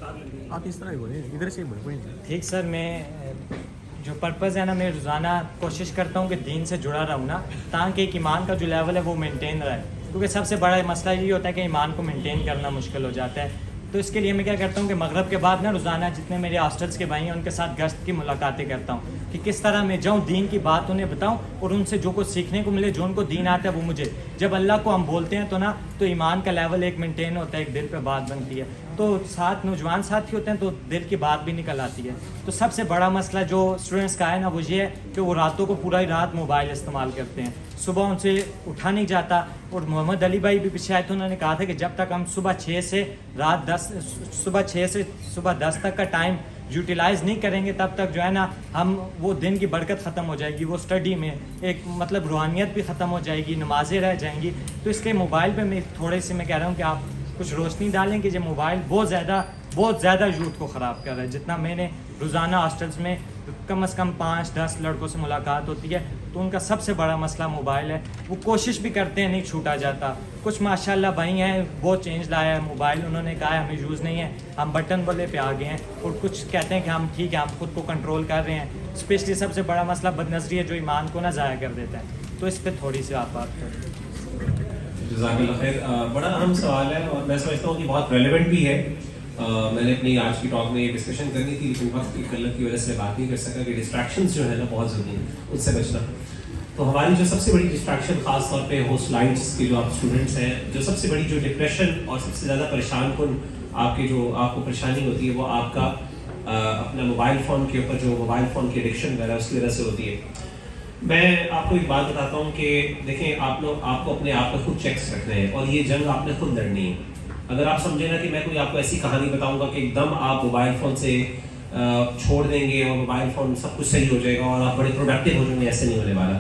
آپ اس طرح ہی بولیں, ادھر سے ہی بولیں, کوئی نہیں. ٹھیک سر, میں جو پرپز ہے نا, میں روزانہ کوشش کرتا ہوں کہ دین سے جڑا رہوں نا, تاکہ ایک ایمان کا جو لیول ہے وہ مینٹین رہے, کیونکہ سب سے بڑا مسئلہ یہ ہوتا ہے کہ ایمان کو مینٹین کرنا مشکل ہو جاتا ہے. تو اس کے لیے میں کیا کرتا ہوں کہ مغرب کے بعد نا روزانہ جتنے میرے ہاسٹلس کے بھائی ہیں ان کے ساتھ گشت کی ملاقاتیں کرتا ہوں, کہ کس طرح میں جاؤں, دین کی بات انہیں بتاؤں, اور ان سے جو کچھ سیکھنے کو ملے, جو ان کو دین آتا ہے وہ مجھے. جب اللہ کو ہم بولتے ہیں تو نا, تو ایمان کا لیول ایک مینٹین ہوتا ہے, ایک دل پہ بات بنتی ہے. تو ساتھ نوجوان ساتھی ہوتے ہیں تو دل کی بات بھی نکل آتی ہے. تو سب سے بڑا مسئلہ جو اسٹوڈنٹس کا ہے نا, وہ یہ ہے کہ وہ راتوں کو پورا ہی رات موبائل استعمال کرتے ہیں, صبح ان سے اٹھا نہیں جاتا. اور محمد علی بھائی بھی پیچھے آئے تھے, انہوں نے کہا تھا کہ جب تک ہم صبح 6 سے صبح 10 تک کا ٹائم یوٹیلائز نہیں کریں گے, تب تک جو ہے نا ہم وہ دن کی برکت ختم ہو جائے گی, وہ اسٹڈی میں ایک مطلب روحانیت بھی ختم ہو جائے گی, نمازیں رہ جائیں گی. تو اس کے موبائل پہ میں تھوڑے سے میں کہہ رہا ہوں کہ آپ کچھ روشنی ڈالیں کہ یہ موبائل بہت زیادہ یوتھ کو خراب کر رہا ہے. جتنا میں نے روزانہ ہاسٹلس میں کم از کم 5-10 لڑکوں سے ملاقات ہوتی ہے, تو ان کا سب سے بڑا مسئلہ موبائل ہے. وہ کوشش بھی کرتے ہیں, نہیں چھوٹا جاتا. کچھ ماشاءاللہ بھائی ہیں بہت چینج لایا ہے موبائل, انہوں نے کہا ہے ہمیں یوز نہیں ہے, ہم بٹن والے پہ آ گئے ہیں. اور کچھ کہتے ہیں کہ ہم ٹھیک ہے, ہم خود کو کنٹرول کر رہے ہیں. اسپیشلی سب سے بڑا مسئلہ بد نظری ہے, جو ایمان کو نہ ضائع کر دیتا ہے. تو اس پہ تھوڑی سی آپ بات کریں. جزاک اللہ خیر. بڑا اہم سوال ہے, اور میں سمجھتا ہوں کہ بہت ریلیونٹ بھی ہے. میں نے اپنی آج کی ٹاک میں یہ ڈسکشن کرنی تھی, لیکن وقت کی قلت کی وجہ سے بات نہیں کر سکا کہ ڈسٹریکشنز جو ہے نا بہت ضروری ہیں, اس سے بچنا. تو ہماری جو سب سے بڑی ڈسٹریکشن, خاص طور پہ وہ سلائڈس کے جو آپ اسٹوڈنٹس ہیں, جو سب سے بڑی جو ڈپریشن اور سب سے زیادہ پریشان کن آپ کو پریشانی ہوتی ہے, وہ آپ کا اپنا موبائل فون کے اوپر جو موبائل فون کی ایڈکشن وغیرہ اس کی وجہ سے ہوتی ہے. میں آپ کو ایک بات بتاتا ہوں کہ دیکھیں, آپ کو اپنے آپ کو خود چیکس رکھنے ہیں, اور یہ جنگ آپ نے خود لڑنی ہے. اگر آپ سمجھیں نا کہ میں کوئی آپ کو ایسی کہانی بتاؤں گا کہ ایک دم آپ موبائل فون سے چھوڑ دیں گے اور موبائل فون سب کچھ صحیح ہو جائے گا اور آپ بڑے پروڈکٹیو ہو جائیں گے, ایسے نہیں ہونے والا.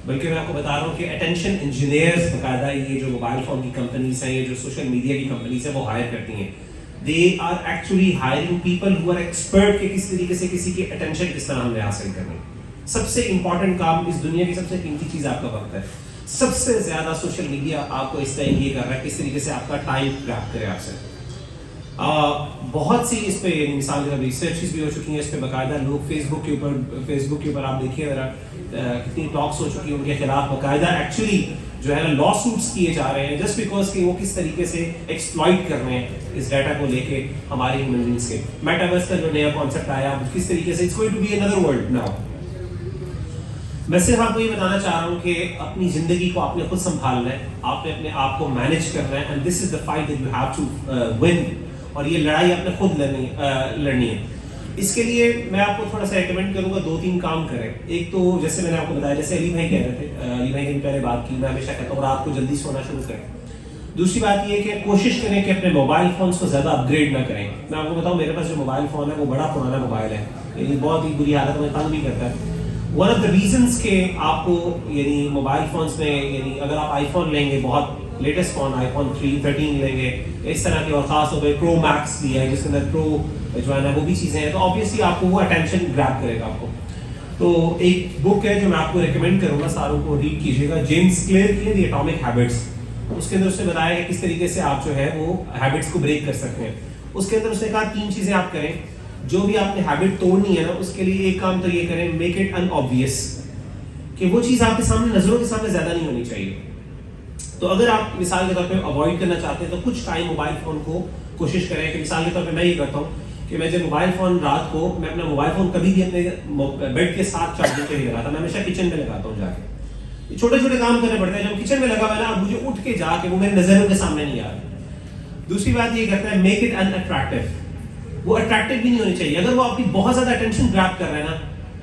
بلکہ میں آپ کو بتا رہا ہوں کہ اٹینشن انجینئرز باقاعدہ یہ جو موبائل فون کی کمپنیز ہیں, یہ جو سوشل میڈیا کی کمپنیز ہیں, وہ ہائر کرتی ہیں. They are actually hiring people who are expert کہ کس طریقے سے کسی کی اٹینشن کس طرح ہم نے حاصل کرنی. سب سے امپورٹنٹ کام اس دنیا کی سب سے قیمتی چیز آپ کا وقت ہے. سب سے زیادہ سوشل میڈیا آپ کو اس طرح یہ کر رہا ہے کس طریقے سے آپ کا ٹائم گراب کرے آپ سے. بہت سی اس پہ مثال کے ریسرچز بھی ہو چکی ہیں اس پہ باقاعدہ. لوگ فیس بک کے اوپر آپ دیکھیے ذرا کتنی ٹاکس ہو چکی ہیں ان کے خلاف, باقاعدہ ایکچولی جو ہے نا لا سوٹس کیے جا رہے ہیں, جسٹ بیکاز کہ وہ کس طریقے سے ایکسپلائٹ کر رہے ہیں اس ڈیٹا کو لے کے ہماری ہیومن بینگس کے. میٹاورس کا جو نیا کانسیپٹ آیا, کس طریقے سے it's going to be another world now. میں صرف آپ کو یہ بتانا چاہ رہا ہوں کہ اپنی زندگی کو آپ نے خود سنبھالنا ہے, آپ نے اپنے آپ کو مینیج کرنا ہے, and this is the fight that you have to win. اور یہ لڑائی آپ نے خود لڑنی ہے. اس کے لیے میں آپ کو تھوڑا سا ریکمینڈ کروں گا 2-3 کام کریں. ایک تو جیسے میں نے آپ کو بتایا, جیسے علی بھائی کہہ رہے تھے, علی بھائی نے بھی پہلے بات کی, میں ہمیشہ کہتا ہوں رات کو جلدی سونا شروع کریں. دوسری بات یہ کہ کوشش کریں کہ اپنے موبائل فونس کو زیادہ اپ گریڈ نہ کریں. میں آپ کو بتاؤں میرے پاس جو موبائل فون ہے وہ بڑا پرانا موبائل ہے, یعنی بہت ہی بری حالت میں تنگ بھی کرتا ہے. ون آف دا ریزنس کہ آپ کو یعنی موبائل فونس میں, یعنی اگر آپ آئی فون لیں گے, بہت لیٹسٹ فون آئی فون 13 لیں گے اس طرح کے, اور خاص طور پہ پرو میکس بھی ہے جس کے اندر پرو جو ہے نا وہ بھی چیزیں ہیں, تو آبویسلی آپ کو وہ اٹینشن گریب کرے گا آپ کو. تو ایک بک ہے جو میں آپ کو ریکمینڈ کروں گا, ساروں کو ریڈ کیجیے گا, جیمس کلیئر کی دی ایٹامک ہیبٹس. اس کے اندر اس نے بتایا کہ کس طریقے سے آپ جو ہے وہ ہیبٹس کو بریک کر سکتے ہیں. اس کے اندر اس نے کہا 3 چیزیں آپ کریں. جو بھی آپ نے ہیبٹ توڑنی ہے نا, اس کے لیے ایک کام تو یہ کریں, میک اٹ ان obvious, کہ وہ چیز آپ کے سامنے, نظروں کے سامنے زیادہ نہیں ہونی چاہیے. تو اگر آپ مثال کے طور پہ اوائڈ کرنا چاہتے ہیں تو کچھ ٹائم موبائل فون کو کوشش کریں کہ مثال کے طور پہ میں یہ کرتا ہوں کہ میں جب موبائل فون رات کو, میں اپنا موبائل فون کبھی بھی اپنے بیڈ کے ساتھ چارجنگ پہ نہیں لگاتا, میں ہمیشہ کچن میں لگاتا ہوں. جا کے چھوٹے چھوٹے کام کرنے پڑتے ہیں. جب کچن میں لگا ہوا ہے نا, اب مجھے اٹھ کے جا کے وہ میرے نظروں کے سامنے نہیں آ رہا. دوسری بات یہ کرتا ہے, میک اٹ ان اٹریکٹیو. وہ اٹریکٹیو بھی نہیں ہونی چاہیے. اگر وہ آپ کی بہت زیادہ اٹینشن گریب کر رہا ہے نا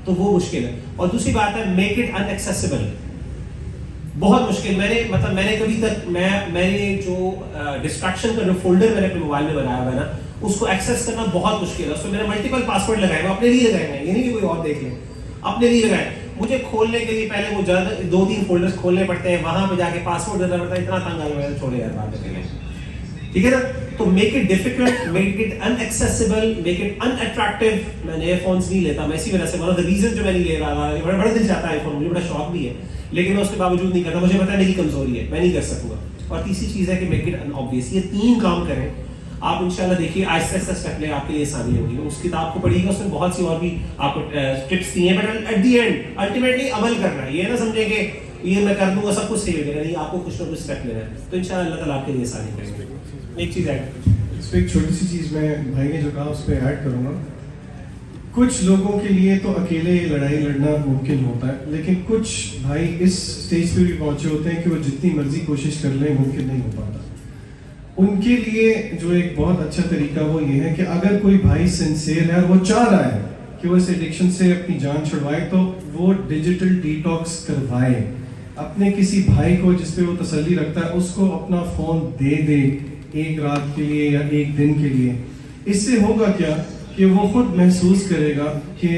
تو وہ مشکل ہے. اور دوسری بات ہے, میک اٹ ان ایکسیسیبل. بہت مشکل. میں نے کبھی تک میں نے جو ڈسٹریکشن کا جو فولڈر میں نے اپنے موبائل میں بنایا ہوا ہے نا, اس کو ایکسیس کرنا بہت مشکل ہے. اس میں میں نے ملٹیپل پاسورڈ لگائے ہوئے, اپنے لیے لگائے ہیں, یہ نہیں کہ کوئی اور دیکھ لے, اپنے لیے لگائے. مجھے کھولنے کے لیے پہلے وہ 2-3 فولڈرز کھولنے پڑتے ہیں, وہاں پہ جا کے پاسورڈ دینا پڑتا ہے. اتنا تنگ آ گیا, چھوڑے یار بات کریں. ٹھیک ہے نا. تو make it difficult, make it in accessible, make it in attractive. میں نئے فونس نہیں لیتا, میں اسی وجہ سے ون آف دا ریزن جو میں نہیں لے رہا تھا, بڑا دل چاہتا ہے آئی فون, مجھے بڑا شوق بھی ہے, لیکن میں اس کے باوجود نہیں کرتا. مجھے پتا ہے میری کمزوری ہے, میں نہیں کر سکوں گا. اور تیسری چیز ہے کہ میک اٹ ان obvious. یہ 3 کام کریں, آپ انشاءاللہ دیکھیے آہستہ آہستہ اسٹیپ لیں, آپ کے لیے آسانی ہوگی. اس کتاب کو پڑھیے گا, اس میں بہت سی اور بھی آپ کو ٹپس دی ہیں, but at the end ultimately عمل کرنا ہے. یہ نہ سمجھیں کہ یہ میں کر دوں گا سب کچھ صحیح ہو جائے گا, نہیں, آپ کو کچھ نہ کچھ اسٹیپ لینا ہے. تو انشاءاللہ اللہ تعالیٰ آپ کے لیے آسانی کریں گے. ایک چیز ایڈ, اس پہ ایک چھوٹی سی چیز میں بھائی نے جو کہا اس پہ ایڈ کروں گا. کچھ لوگوں کے لیے تو اکیلے لڑائی لڑنا ممکن ہوتا ہے, لیکن کچھ بھائی اس سٹیج پہ بھی پہنچے ہوتے ہیں کہ وہ جتنی مرضی کوشش کر لیں ممکن نہیں ہو پاتا. ان کے لیے جو ایک بہت اچھا طریقہ وہ یہ ہے کہ اگر کوئی بھائی سنسیئر ہے اور وہ چاہ رہا ہے کہ وہ اس ایڈکشن سے اپنی جان چھڑوائے, تو وہ ڈیجیٹل ڈیٹاکس کروائے. اپنے کسی بھائی کو جس پہ وہ تسلی رکھتا ہے اس کو اپنا فون دے دے ایک رات کے لیے یا ایک دن کے لیے. اس سے ہوگا کیا کہ وہ خود محسوس کرے گا کہ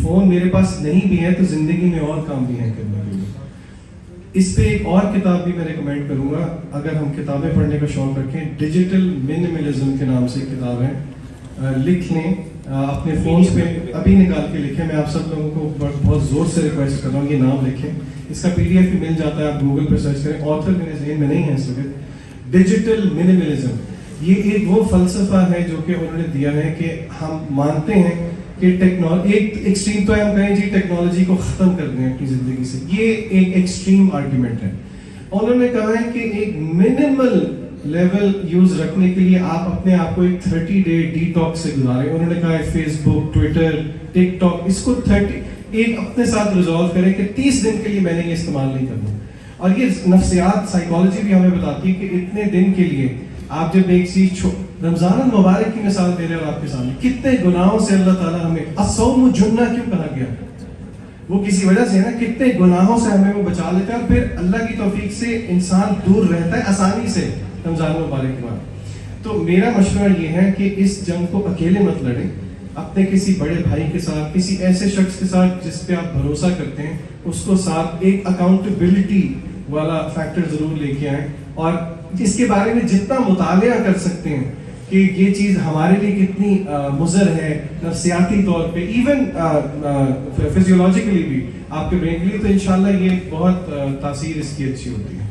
فون میرے پاس نہیں بھی ہے تو زندگی میں اور کام بھی ہیں کرنے کے لیے. اس پہ ایک اور کتاب بھی میں ریکمینڈ کروں گا, اگر ہم کتابیں پڑھنے کا شوق رکھیں. ڈیجیٹل منیملزم کے نام سے ایک کتاب ہے, لکھ لیں اپنے فونز پہ, ابھی نکال کے لکھیں. میں آپ سب لوگوں کو بہت زور سے ریکویسٹ کر رہا ہوں کہ نام لکھیں. اس کا PDF بھی مل جاتا ہے, آپ گوگل پہ سرچ کریں. آتھر میرے ذہن میں نہیں ہے اس وقت. ڈیجیٹل منیملزم یہ ایک وہ فلسفہ ہے جو کہ انہوں نے دیا ہے کہ ہم مانتے ہیں کہ ایک ایکسٹریم تو ہم کہیں جی ٹیکنالوجی کو ختم کر دیں اپنی زندگی سے, یہ ایک ایکسٹریم آرگیومنٹ ہے. انہوں نے کہا ہے کہ ایک منیمل لیول یوز رکھنے کے لیے آپ اپنے آپ کو ایک 30 ڈے ڈیٹاکس سے گزاریں. انہوں نے کہا ہے فیس بک, ٹویٹر, ٹک ٹاک, اس کو ایک اپنے ساتھ ریزالو کریں کہ 30 دن کے لیے میں نے یہ استعمال نہیں کرنا. اور یہ نفسیات سائیکالوجی بھی ہمیں بتاتی ہے کہ اتنے دن کے لیے آپ جب ایک چیز رمضان المبارک کی مثال دے رہے ہیں اور آپ کے سامنے کتنے گناہوں سے اللہ تعالیٰ ہمیں الصوم جنہ کیوں کہا گیا, وہ کسی وجہ سے ہے نا, کتنے گناہوں سے ہمیں وہ بچا لیتا ہے اور پھر اللہ کی توفیق سے انسان دور رہتا ہے آسانی سے رمضان المبارک کے بعد. تو میرا مشورہ یہ ہے کہ اس جنگ کو اکیلے مت لڑیں, اپنے کسی بڑے بھائی کے ساتھ, کسی ایسے شخص کے ساتھ جس پہ آپ بھروسہ کرتے ہیں اس کو ساتھ, ایک اکاؤنٹیبلٹی والا فیکٹر ضرور لے کے آئیں. اور اس کے بارے میں جتنا مطالعہ کر سکتے ہیں کہ یہ چیز ہمارے لیے کتنی مضر ہے نفسیاتی طور پہ, ایون فزیولوجیکلی بھی آپ کے برین کے لیے, تو انشاءاللہ یہ بہت تاثیر اس کی اچھی ہوتی ہے.